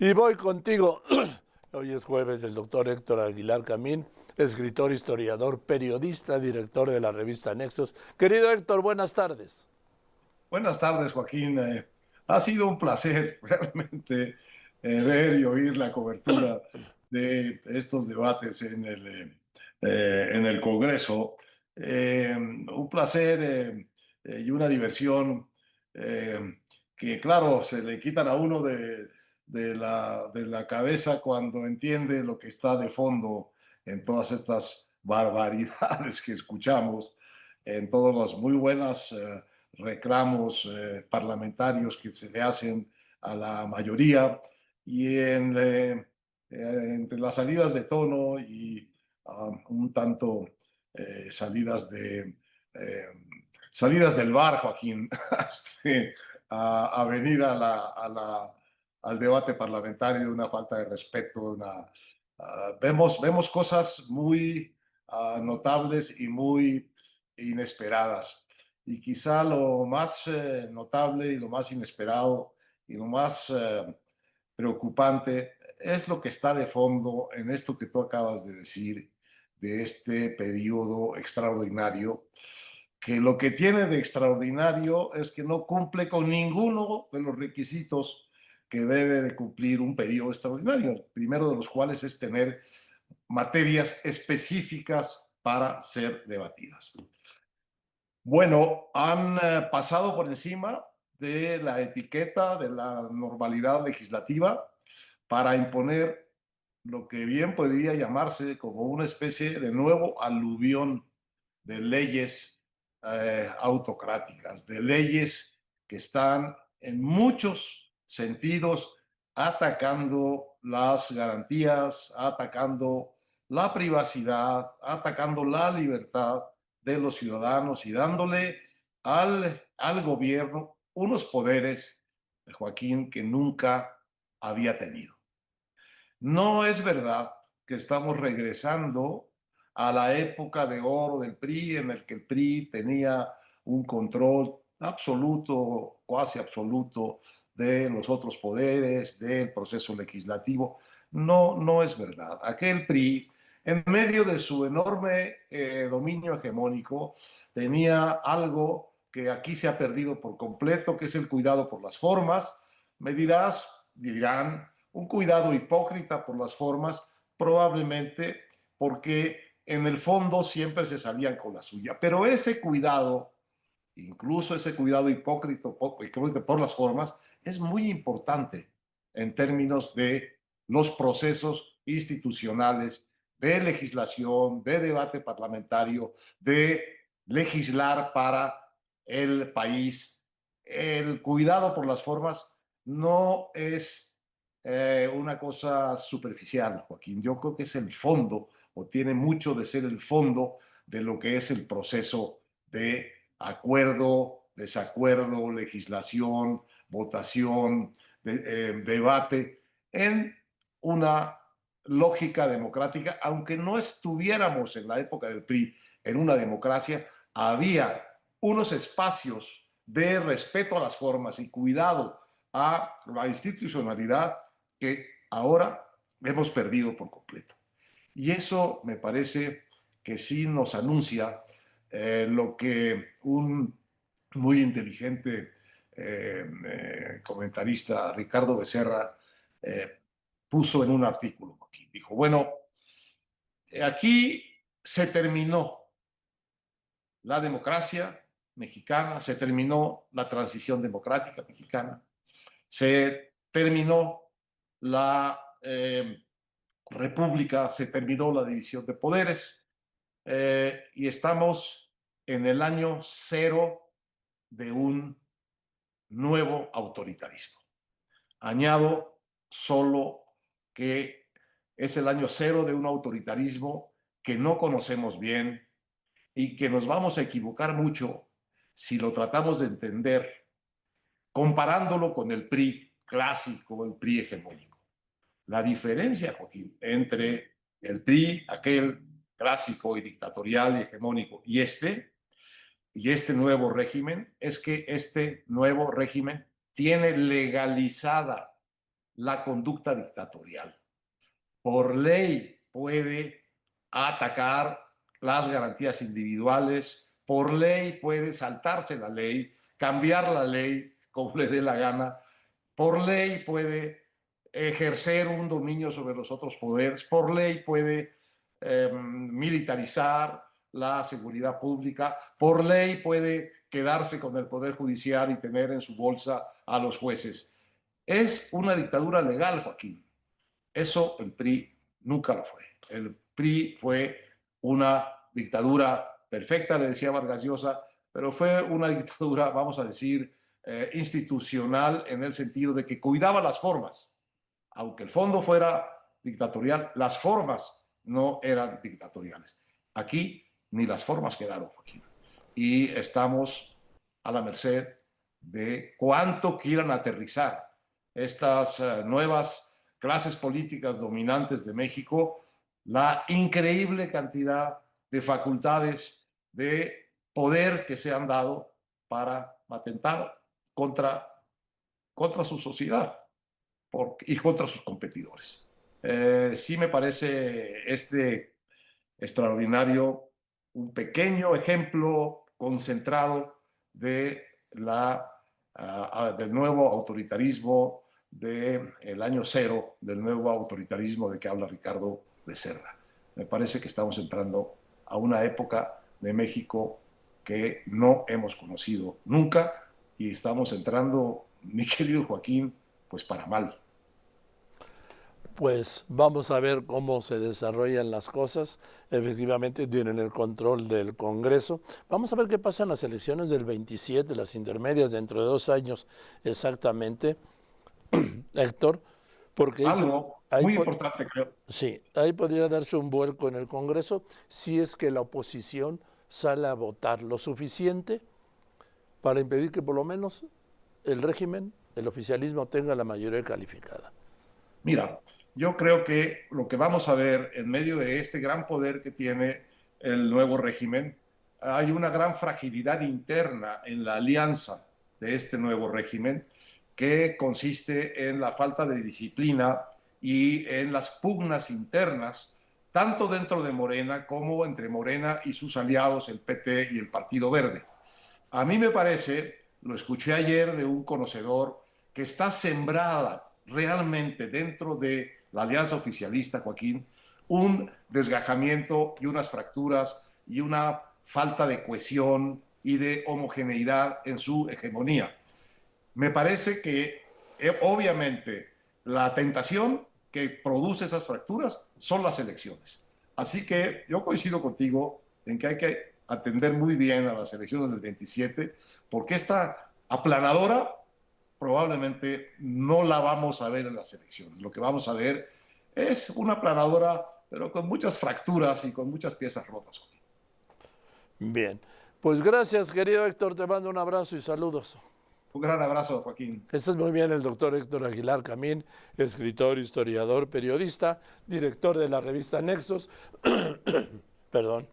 Y voy contigo. Hoy es jueves del doctor Héctor Aguilar Camín, escritor, historiador, periodista, director de la revista Nexos. Querido Héctor, buenas tardes. Buenas tardes, Joaquín. Ha sido un placer realmente ver y oír la cobertura de estos debates en el Congreso. Un placer y una diversión que, claro, se le quitan a uno de la cabeza cuando entiende lo que está de fondo en todas estas barbaridades que escuchamos, en todas las muy buenas reclamos parlamentarios que se le hacen a la mayoría y entre las salidas de tono y un tanto salidas eh, salidas del bar, Joaquín, este, a venir al debate parlamentario de una falta de respeto, vemos cosas muy notables y muy inesperadas. Y quizá lo más notable y lo más inesperado y lo más preocupante es lo que está de fondo en esto que tú acabas de decir, de este periodo extraordinario, que lo que tiene de extraordinario es que no cumple con ninguno de los requisitos que debe de cumplir un periodo extraordinario, el primero de los cuales es tener materias específicas para ser debatidas. Bueno, han pasado por encima de la etiqueta de la normalidad legislativa para imponer lo que bien podría llamarse como una especie de nuevo aluvión de leyes autocráticas, de leyes que están en muchos sentidos atacando las garantías, atacando la privacidad, atacando la libertad de los ciudadanos y dándole al gobierno unos poderes, Joaquín, que nunca había tenido. No es verdad que estamos regresando a la época de oro del PRI, en el que el PRI tenía un control absoluto, cuasi absoluto, de los otros poderes, del proceso legislativo. No, no es verdad. Aquel PRI, en medio de su enorme dominio hegemónico, tenía algo que aquí se ha perdido por completo, que es el cuidado por las formas. Me dirán, un cuidado hipócrita por las formas, probablemente porque en el fondo siempre se salían con la suya. Pero ese cuidado, incluso ese cuidado hipócrita por las formas, es muy importante en términos de los procesos institucionales, de legislación, de debate parlamentario, de legislar para el país. El cuidado por las formas no es una cosa superficial, Joaquín. Yo creo que es el fondo, o tiene mucho de ser el fondo de lo que es el proceso de acuerdo, desacuerdo, legislación, votación, debate, en una lógica democrática. Aunque no estuviéramos en la época del PRI en una democracia, había unos espacios de respeto a las formas y cuidado a la institucionalidad que ahora hemos perdido por completo. Y eso me parece que sí nos anuncia lo que un muy inteligente comentarista, Ricardo Becerra, eh, puso en un artículo aquí. Dijo, bueno, aquí se terminó la democracia mexicana, se terminó la transición democrática mexicana, se terminó la república, se terminó la división de poderes y estamos en el año cero de un nuevo autoritarismo. Añado solo que es el año cero de un autoritarismo que no conocemos bien y que nos vamos a equivocar mucho si lo tratamos de entender comparándolo con el PRI clásico, el PRI hegemónico. La diferencia, Joaquín, entre el PRI, aquel clásico y dictatorial y hegemónico, y este nuevo régimen, es que este nuevo régimen tiene legalizada la conducta dictatorial. Por ley puede atacar las garantías individuales, por ley puede saltarse la ley, cambiar la ley como le dé la gana, por ley puede ejercer un dominio sobre los otros poderes, por ley puede militarizar la seguridad pública, por ley puede quedarse con el Poder Judicial y tener en su bolsa a los jueces. Es una dictadura legal, Joaquín. Eso el PRI nunca lo fue. El PRI fue una dictadura perfecta, le decía Vargas Llosa, pero fue una dictadura, vamos a decir, institucional en el sentido de que cuidaba las formas. Aunque el fondo fuera dictatorial, las formas no eran dictatoriales. Aquí ni las formas quedaron, Joaquín. Y estamos a la merced de cuánto quieran aterrizar estas nuevas clases políticas dominantes de México, la increíble cantidad de facultades de poder que se han dado para atentar contra su sociedad y contra sus competidores. Sí me parece extraordinario, un pequeño ejemplo concentrado de del nuevo autoritarismo del año cero, del nuevo autoritarismo de que habla Ricardo Becerra. Me parece que estamos entrando a una época de México que no hemos conocido nunca y estamos entrando, mi querido Joaquín, pues para mal. Pues vamos a ver cómo se desarrollan las cosas. Efectivamente tienen el control del Congreso. Vamos a ver qué pasa en las elecciones del 27, las intermedias, dentro de 2 años exactamente, Héctor, porque algo muy importante, creo. Sí, ahí podría darse un vuelco en el Congreso si es que la oposición sale a votar lo suficiente para impedir que por lo menos el régimen, el oficialismo, tenga la mayoría calificada. Mira, yo creo que lo que vamos a ver en medio de este gran poder que tiene el nuevo régimen, hay una gran fragilidad interna en la alianza de este nuevo régimen que consiste en la falta de disciplina y en las pugnas internas, tanto dentro de Morena como entre Morena y sus aliados, el PT y el Partido Verde. A mí me parece, lo escuché ayer de un conocedor, que está sembrada realmente dentro de la alianza oficialista, Joaquín, un desgajamiento y unas fracturas y una falta de cohesión y de homogeneidad en su hegemonía. Me parece que obviamente la tentación que produce esas fracturas son las elecciones. Así que yo coincido contigo en que hay que atender muy bien a las elecciones del 27, porque esta aplanadora probablemente no la vamos a ver en las elecciones. Lo que vamos a ver es una aplanadora, pero con muchas fracturas y con muchas piezas rotas. Bien, pues gracias, querido Héctor, te mando un abrazo y saludos. Un gran abrazo, Joaquín. Este es muy bien el doctor Héctor Aguilar Camín, escritor, historiador, periodista, director de la revista Nexos. Perdón.